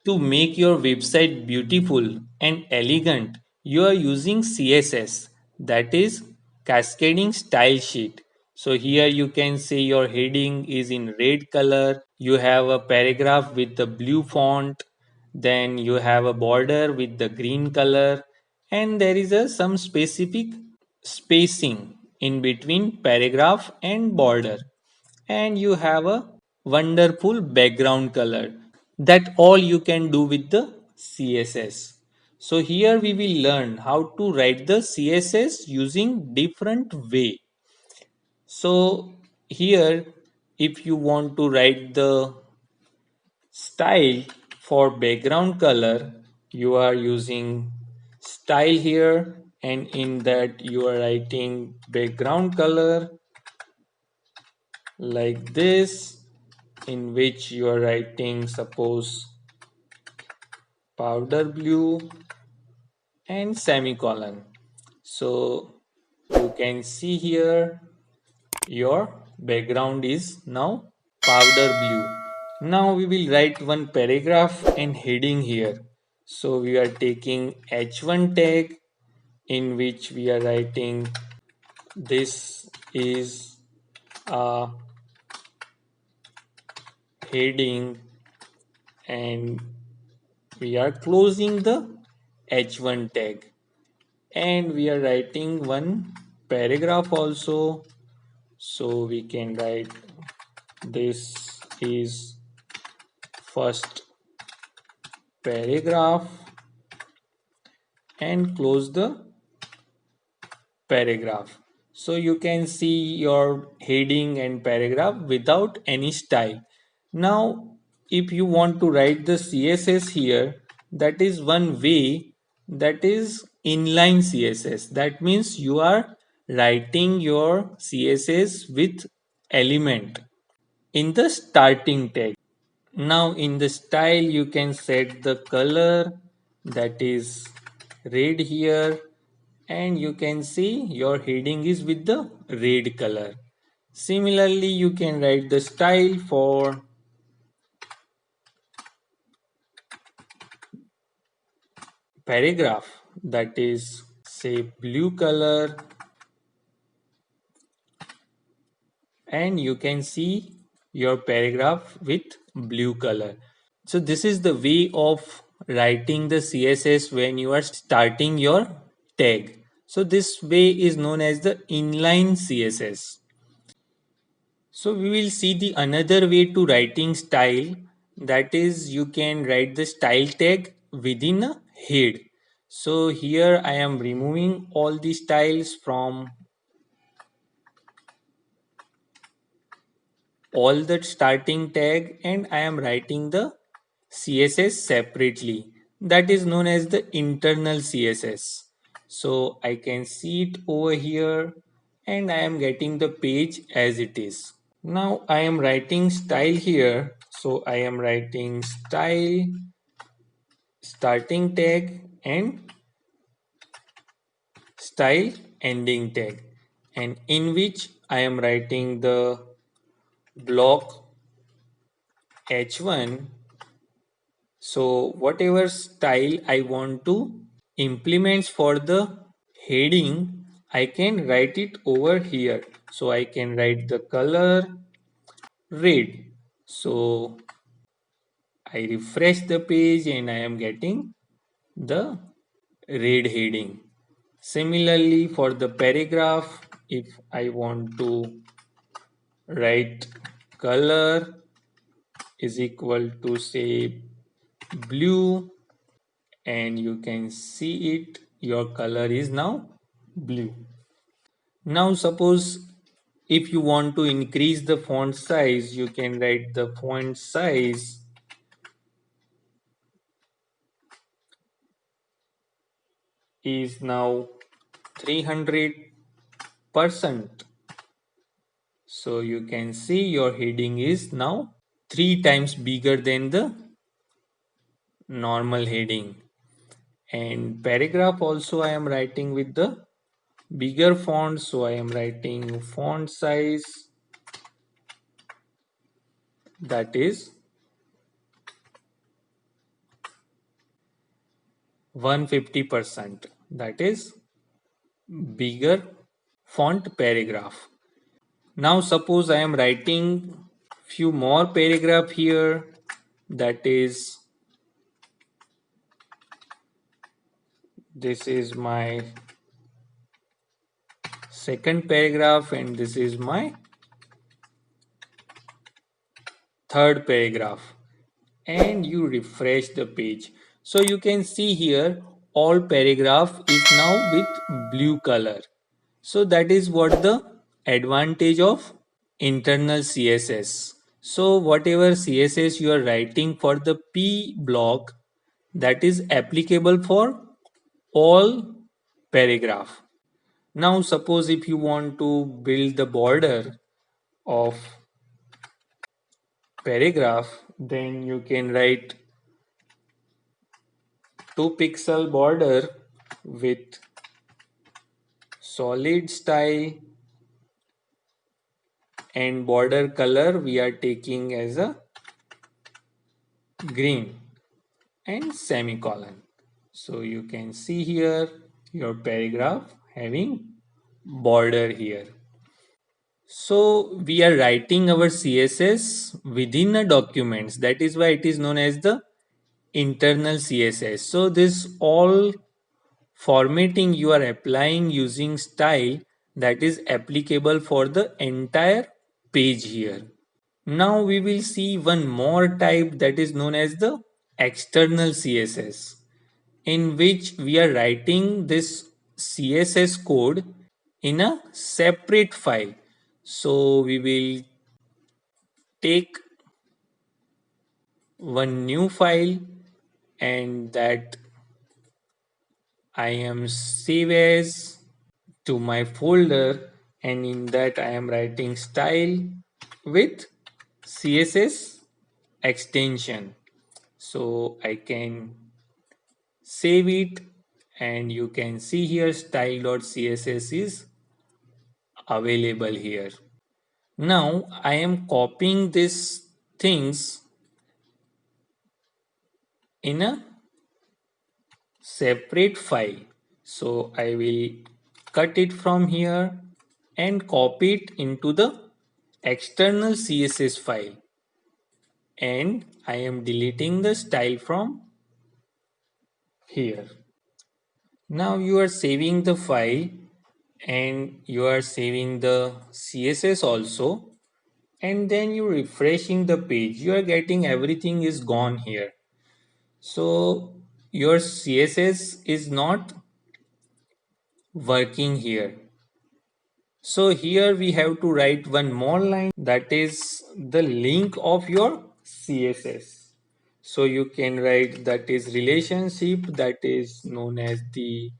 To make your website beautiful and elegant, you are using CSS, that is cascading style sheet. So here you can say your heading is in red color, you have a paragraph with the blue font, then you have a border with the green color, and there is some specific spacing in between paragraph and border, and you have a wonderful background color. That all you can do with the CSS. So here we will learn how to write the CSS using different way. So here, if you want to write the style for background color, you are using style here, and in that you are writing background color like this, in which you are writing suppose powder blue and semicolon. So you can see here your background is now powder blue. Now we will write one paragraph and heading here. So we are taking h1 tag, in which we are writing this is a heading, and we are closing the h1 tag, and we are writing one paragraph also. So we can write this is first paragraph and close the paragraph. So you can see your heading and paragraph without any style. Now if you want to write the CSS here, that is one way, that is inline CSS. That means you are writing your CSS with element in the starting tag. Now in the style you can set the color, that is red here, and you can see your heading is with the red color. Similarly, you can write the style for paragraph, that is say blue color, and you can see your paragraph with blue color. So this is the way of writing the CSS when you are starting your tag. So this way is known as the inline CSS. So we will see the another way to writing style, that is you can write the style tag within a head. So here I am removing all the styles from all the starting tag, and I am writing the CSS separately. That is known as the internal CSS. So I can see it over here, and I am getting the page as it is. Now I am writing style here. So I am writing style starting tag and style ending tag, and in which I am writing the block h1. So whatever style I want to implement for the heading, I can write it over here. So I can write the color red. So I refresh the page and I am getting the red heading. Similarly, for the paragraph, if I want to write color is equal to say blue, and you can see it, your color is now blue. Now suppose if you want to increase the font size, you can write the font size is now 300%. So you can see your heading is now 3 times bigger than the normal heading. And paragraph also I am writing with the bigger font, so I am writing font size, that is 150%. That is bigger font paragraph. Now suppose I am writing few more paragraph here. That is, this is my second paragraph and this is my third paragraph, and you refresh the page. So you can see here all paragraph is now with blue color. So that is what the advantage of internal CSS. So whatever CSS you are writing for the P block, that is applicable for all paragraph. Now suppose if you want to build the border of paragraph, then you can write 2 pixel border with solid style, and border color we are taking as a green and semicolon. So you can see here your paragraph having border here. So we are writing our CSS within a documents. That is why it is known as the internal CSS. So this all formatting you are applying using style, that is applicable for the entire page here. Now we will see one more type, that is known as the external CSS, in which we are writing this CSS code in a separate file. So we will take one new file, and that I am save as to my folder, and in that I am writing style with CSS extension. So I can save it, and you can see here style.css is available here. Now I am copying these things in a separate file. So I will cut it from here and copy it into the external CSS file, and I am deleting the style from here. Now you are saving the file and you are saving the CSS also, and then you refreshing the page, you are getting everything is gone here. So your CSS is not working here. So here we have to write one more line, that is the link of your CSS. So you can write that is relationship, that is known as the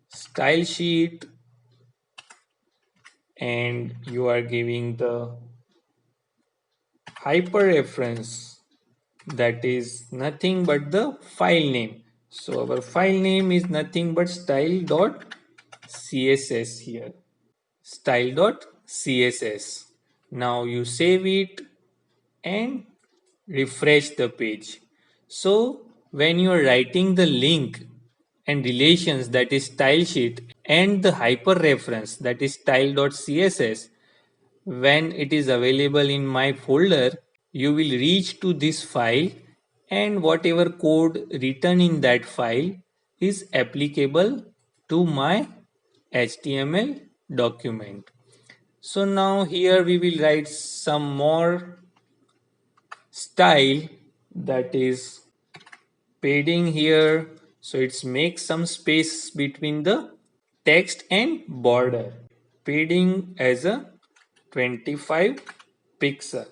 style sheet, and you are giving the hyperreference, that is nothing but the file name. So our file name is nothing but style.css here. Style.css. Now you save it and refresh the page. So when you are writing the link and relations, that is style sheet, and the hyperreference, that is style.css, when it is available in my folder, you will reach to this file, and whatever code written in that file is applicable to my HTML document. So now here we will write some more style, that is padding here. So it's make some space between the text and border. Padding as a 25 pixel,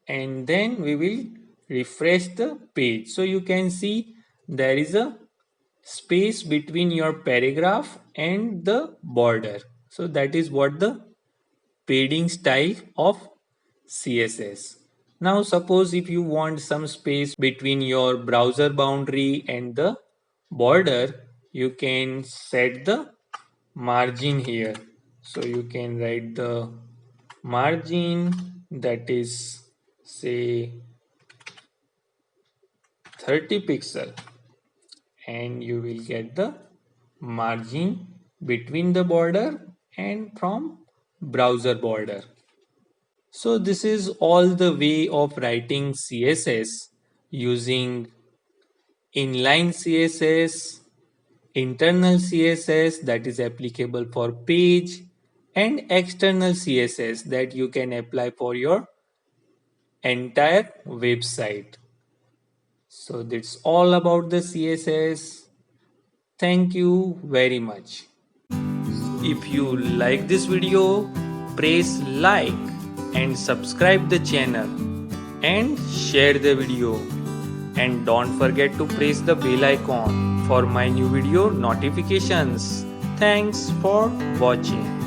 and then we will refresh the page. So you can see there is a space between your paragraph and the border. So that is what the padding style of CSS. Now suppose if you want some space between your browser boundary and the border, you can set the margin here. So you can write the margin, that is say 30 pixel, and you will get the margin between the border and from browser border. So this is all the way of writing CSS using inline CSS, internal CSS that is applicable for page, and external CSS that you can apply for your entire website. So that's all about the CSS. Thank you very much. If you like this video, press like and subscribe the channel and share the video. And don't forget to press the bell icon for my new video notifications. Thanks for watching.